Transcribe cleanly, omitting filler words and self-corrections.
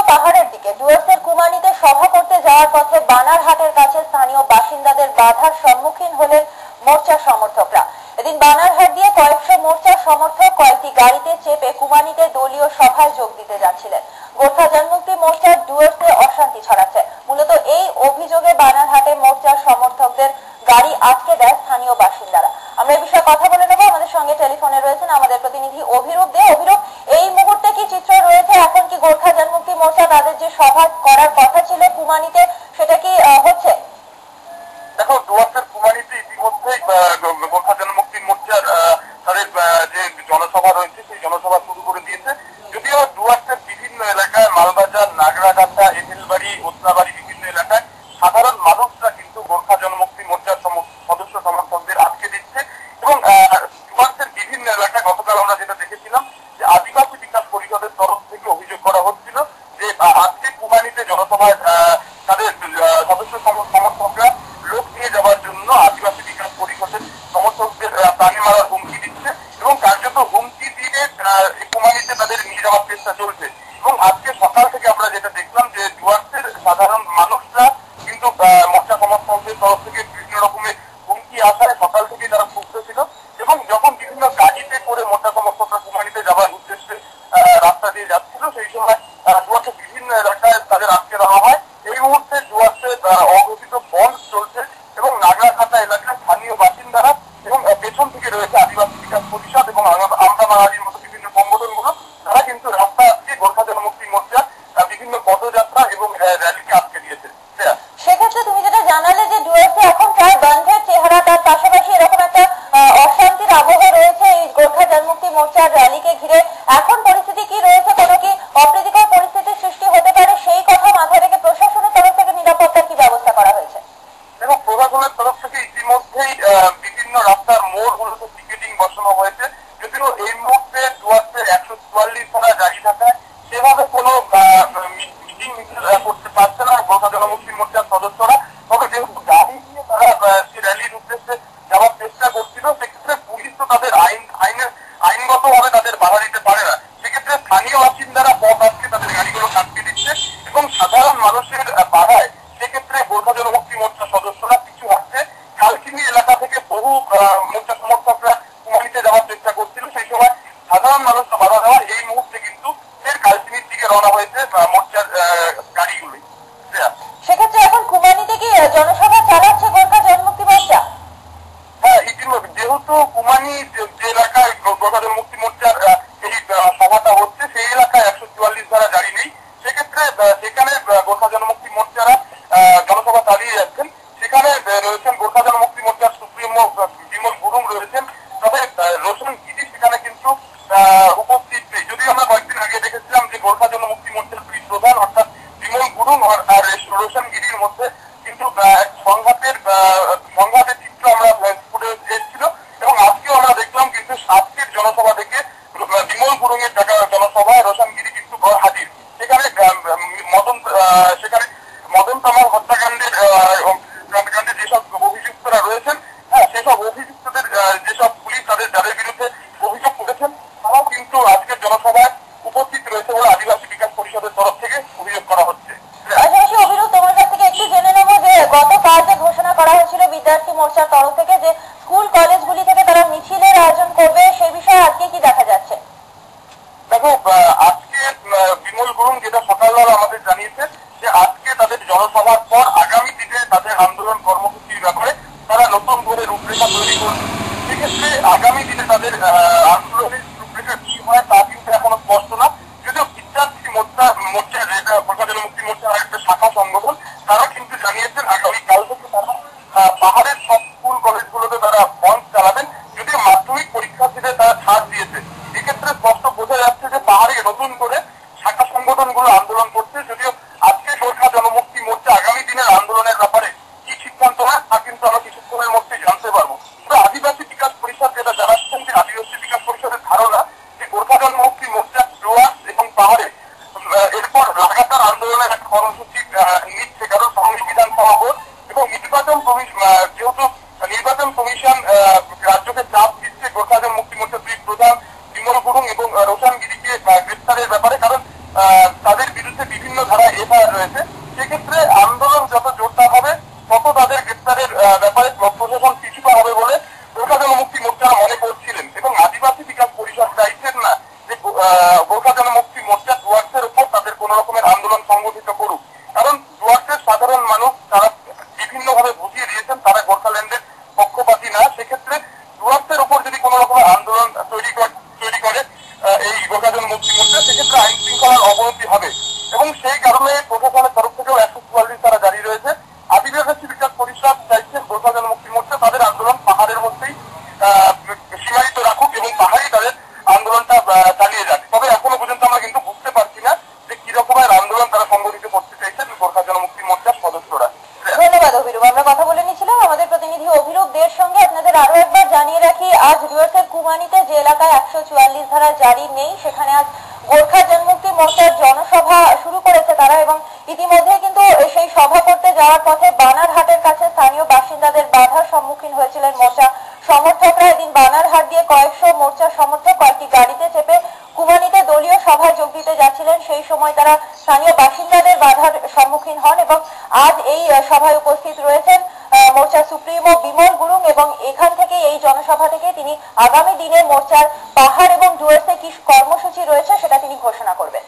পাহাড়ের দিকে ডুয়ার্সের কুমানিতে সভা করতে যাওয়ার পথে বানারহাটের কাছে স্থানীয় বাসিন্দাদের বাধার সম্মুখীন হলেন মোর্চা সমর্থকরা। এদিন বানারহাট দিয়ে কয়েকশো মোর্চা সমর্থক কয়েকটি গাড়িতে চেপে কুমানিতে দলীয় সভায় যোগ দিতে যাচ্ছিলেন। গোর্খা জনমুক্তি মোর্চার ডুয়ার্সে অশান্তি ছড়াচ্ছে। মূলত এই অভিযোগে বানারহাটে মোর্চা সমর্থকদের গাড়ি আটকে দেয় স্থানীয় বাসিন্দারা। আমরা এই বিষয়ে কথা বলে নেব। আমাদের সঙ্গে টেলিফোনে রয়েছেন আমাদের প্রতিনিধি অভিরূপ দে। অভিরূপ, এই মুহূর্তে কি চিত্র রয়েছে? এখন কি গোর্খা জনমুক্তি মোর্চা তাদের যে সভা করার কথা ছিল কুমানিতে, সেটা কি হচ্ছে? দেখো, ডুয়ার্সের কুমানিতে ইতিমধ্যে গোর্খা জনমুক্তি মোর্চার তাদের যে জনসভা রয়েছে সেই জনসভা শুরু করে দিয়েছে। যদিও ডুয়ার্সের বিভিন্ন এলাকায় মালবাজার, নাগরাকাটা, এঁটেলবাড়ি, ওসনাবাড়ি বিভিন্ন এলাকায় সাধারণ মানুষরা কিন্তু গোর্খা জনমুক্তি মোর্চার সদস্য সমর্থকদের আটকে দিচ্ছে এবং ডুয়ার্সের বিভিন্ন এলাকায় গতকাল আমরা যেটা দেখেছিলাম যে আদিবাসী বিকাশ পরিষদের তরফ থেকে অভিযোগ করা হচ্ছিল যে আজকে কুমানিতে জনসভায় তাদের সদস্য সমর্থকরা লোক নিয়ে যাওয়ার জন্য আদিবাসী বিকাশ পরিষদের সমর্থকদের প্রাণী মারার হুমকি দিচ্ছে এবং কার্যত হুমকি দিয়ে কুমানিতে তাদের নিয়ে যাওয়ার চেষ্টা চলছে। এবং আজকে সকাল থেকে আমরা যেটা দেখলাম যে ডুয়ার্সের সাধারণ মানুষরা কিন্তু মোর্চা সমর্থকদের তরফ থেকে বিভিন্ন রকমের হুমকি আসায় সকাল থেকে তারা ক্ষুব্ধ ছিল এবং যখন বিভিন্ন গাড়িতে করে মোর্চা সমর্থকরা কুমানিতে যাওয়ার উদ্দেশ্যে রাস্তা দিয়ে যাচ্ছিল সেই সময় ডুয়ার্সের বিভিন্ন এলাকায় তাদের আটকে দেওয়া হয়। এই মুহূর্তে ডুয়ার্সে অঘোষিত বন্ধ চলছে এবং নাগরাকাটা এলাকায় স্থানীয় বাসিন্দারা এবং পেছন থেকে রয়েছে আদিবাসী বিকাশ পরিষদ এবং আমরা বাঙালির মতো বিভিন্ন সংগঠনগুলো, তারা কিন্তু রাস্তা আজকে গোর্খা জনমুক্তি মোর্চা বিভিন্ন পদযাত্রা এবং র্যালিকে আটকে দিয়েছে। সেক্ষেত্রে তুমি যেটা জানালে যে ডুয়ার্সে এখন প্রায় বন্ধের চেহারা, তার পাশাপাশি এরকম একটা অশান্তির আবহ রয়েছে এই গোর্খা জনমুক্তি মোর্চার র্যালিকে ঘিরে, এখন পরিস্থিতি কি রয়েছে? কোনো কি অপ্রীতিকর পরিস্থিতির সৃষ্টি হতে পারে সেই কথা মাথায় রেখে প্রশাসনের তরফ থেকে নিরাপত্তার কি ব্যবস্থা করা হয়েছে? এবং প্রশাসনের তরফ থেকে ইতিমধ্যেই বিভিন্ন রাস্তার মোড়গুলোতে টিকেটিং বসানো হয়েছে। যদিও এই মুহূর্তে ডুয়ার্সে 144 ধারা জারি থাকায় সেভাবে কোনো মিটিং করতে পারছে না গোর্খা জনমুক্তি মোর্চার সদস্যরা। তবে যেহেতু গাড়ি নিয়ে তারা সেই র্যালির উদ্দেশ্যে যাওয়ার চেষ্টা করছিল, সেক্ষেত্রে পুলিশ তো তাদের আইনগতভাবে তাদের বাধা দিতে পারে না। সেক্ষেত্রে স্থানীয় বাসিন্দারা পথ আটকে তাদের গাড়িগুলো আটকে দিচ্ছে এবং সাধারণ মানুষের বাধায় সেক্ষেত্রে গোর্খা জনমুক্তি মোর্চার সদস্যরা পিছু হচ্ছে। কালকিনি এলাকা থেকে বহু মোর্চা সমর্থকরা কুমানিতে যাওয়ার চেষ্টা করছিল, সেই সময় সাধারণ মানুষরা বাধা দেওয়া এই মুহূর্তে কিন্তু ফের কালকিনির দিকে রওনা হয়েছে মোর্চার গাড়িগুলি। সেক্ষেত্রে এখন কুমানিতে কি জনসভা চালাচ্ছে গোর্খা জনমুক্তি মোর্চা? হ্যাঁ, ইতিমধ্যে যেহেতু কুমানি যে এলাকায় গোর্খা জনমুক্তি মোর্চার এই সভাটা হচ্ছে সেই এলাকায় 144 ধারা জারি নেই। সেক্ষেত্রে যেখানে গোর্খা জনমুক্তি মোর্চারা জনসভা চালিয়ে যাচ্ছেন সেখানে রয়েছেন গোর্খা জনমুক্তি মোর্চার সুপ্রিমো বিমল গুরুং রয়েছেন। তবে রোশন গিরি সেখানে কিন্তু উপস্থিত নেই। যদিও আমরা কয়েকদিন আগে দেখেছিলাম যে গোর্খা জনমুক্তি মোর্চার প্রধান অর্থাৎ বিমল গুরুং আর রোশন গিরির মধ্যে কিন্তু এক সংঘাতের চিত্র আমরা ফুটে এসেছিল এবং আজকেও আমরা দেখলাম কিন্তু আজকের জনসভা থেকে বিমল গুরুং এর ডাকা জনসভায় রোশন গিরি কিন্তু হাজির। সেখানে মদন তামাল হত্যাকাণ্ডের যেসব অভিযুক্তরা রয়েছেন, সেসব অভিযুক্তদের যেসব পুলিশ যাদের বিরুদ্ধে অভিযোগ করেছেন তারাও কিন্তু আজকের জনসভায় উপস্থিত রয়েছে বলে আদিবাসী বিকাশ পরিষদের তরফ থেকে অভিযোগ করা হচ্ছে। অভিরূপ, তোমার কাছ থেকে একটু জেনে নেবো যে গতকাল যে ঘোষণা করা হয়েছিল বিদ্যার্থী মোর্চার তরফ থেকে যে স্কুল কলেজগুলি থেকে তারা মিছিলের আয়োজন করবে, সে বিষয়ে আজকে কি দেখা যাচ্ছে? দেখো, আজকে বিমল গুরুং যেটা সকালবেলা আমাদের জানিয়েছে যে আজকে তাদের জনসভার পর আগামী দিনে তাদের আন্দোলন কর্মসূচির ব্যাপারে তারা নতুন করে রূপরেখা তৈরি করবে। সেক্ষেত্রে আগামী দিনে তাদের আন্দোলনের রূপরেখা কি হয় তা কিন্তু এখনো স্পষ্ট না। যদিও বিদ্যার্থী মোর্চা যেটা গোর্খা জনমুক্তি মোর্চার আরেকটা শাখা সংগঠন, তারা কিন্তু জানিয়েছেন আগামীকাল থেকে তারা পাহাড়ের সব স্কুল কলেজগুলোতে তারা বন্ধ চালাবেন। যদিও মাধ্যমিক পরীক্ষার্থীদের তারা ছাড় দিয়েছে। এক্ষেত্রে স্পষ্ট বোঝা যাচ্ছে যে পাহাড়ে নতুন করে শাখা সংগঠনগুলো আন্দোলন করছে। যদিও আজকে গোর্খা জনমুক্তি মোর্চা আগামী দিনের আন্দোলনের ব্যাপারে কি সিদ্ধান্ত হয় তা কিন্তু আমরা কিছুক্ষণের মধ্যে জানতে পারবো। তবে আদিবাসী বিকাশ পরিষদ যেটা জানাচ্ছেন যে আদিবাসী বিকাশ পরিষদের ধারণা যে গোর্খা জনমুক্তি মোর্চা ডুয়ার্স এবং পাহাড়ে এরপর লাগাতার আন্দোলনের একটা কর্মসূচি নিচ্ছে, কারণ সংবিধান সভা বোর্ড এবং যেহেতু নির্বাচন কমিশন রাজ্যকে চাপ দিচ্ছে গোর্খা জনমুক্তি মোর্চার দুই প্রধান বিমল গুরুং এবং রোশন গিরিকে গ্রেফতারের ব্যাপারে, কারণ তাদের বিরুদ্ধে বিভিন্ন রয়েছে, সেক্ষেত্রে আন্দোলন যত জোরদার হবে তত তাদের গ্রেপ্তারের ব্যাপারে প্রশাসন পিছুপা হবে বলে গোর্খা জনমুক্তি মোর্চা মনে করছিলেন। এবং আদিবাসী বিকাশ পরিষদ চাইছেন না যে গোর্খা জনমুক্তি মোর্চা ডুয়ার্সের উপর তাদের কোন রকমের আন্দোলন সংগঠিত করুক, কারণ ডুয়ার্সের সাধারণ মানুষ তারা বিভিন্নভাবে বুঝিয়ে দিয়েছেন তারা গোর্খাল্যান্ডের পক্ষপাতী না। সেক্ষেত্রে ডুয়ার্সের উপর যদি কোন রকমের আন্দোলন তৈরি করে এই গোর্খা জনমুক্তি মোর্চা, সেক্ষেত্রে আইন শৃঙ্খলার অবনতি হবে। এবং সেই কারণে প্রশাসনের তরফ থেকেও 144 তারা জারি রয়েছে। আদিবাসী বিকাশ পরিষদ চাইছেন গোর্খা জনমুক্তি মোর্চা তাদের আন্দোলন পাহাড়ের মধ্যেই সীমায়িত রাখুক এবং পাহাড়ি তাদের আন্দোলনটা চালিয়ে যাক। তবে এখনো পর্যন্ত আমরা কিন্তু বুঝতে পারছি না যে কি রকমের আন্দোলন তারা সংগঠিত করতে চাইছেন গোর্খা জনমুক্তি মোর্চার সদস্যরা। ধন্যবাদ অভিরূপ। আমরা কথা বলে নিচ্ছিলাম আমাদের প্রতিনিধি অভিরূপ দের সঙ্গে। আপনাদের আরো একবার জানিয়ে রাখি, আজ ডুয়ার্সের কুমানিতে যে এলাকায় 144 ধারা জারি নেই, সেখানে আজ গোর্খা জনমুক্তি মোর্চার জনসভা শুরু করেছে তারা, এবং ইতিমধ্যে কিন্তু সেই সভা করতে যাওয়ার পথে বানারহাটের কাছে স্থানীয় বাসিন্দাদের বাধার সম্মুখীন হয়েছিলেন মোর্চা সমর্থকরা। এদিন বানারহাট দিয়ে কয়েকশো মোর্চার সমর্থক কয়েকটি গাড়িতে চেপে কুমানিতে দলীয় সভায় যোগ দিতে যাচ্ছিলেন। সেই সময় তারা স্থানীয় বাসিন্দাদের বাধার সম্মুখীন হন এবং আজ এই সভায় উপস্থিত রয়েছেন মোর্চা সুপ্রিমো বিমল গুরুং, এবং এখান থেকে এই জনসভা থেকে তিনি আগামী দিনে মোর্চার পাহাড় এবং ডুয়ার্সে কি কর্মসূচি রয়েছে সেটা তিনি ঘোষণা করবেন।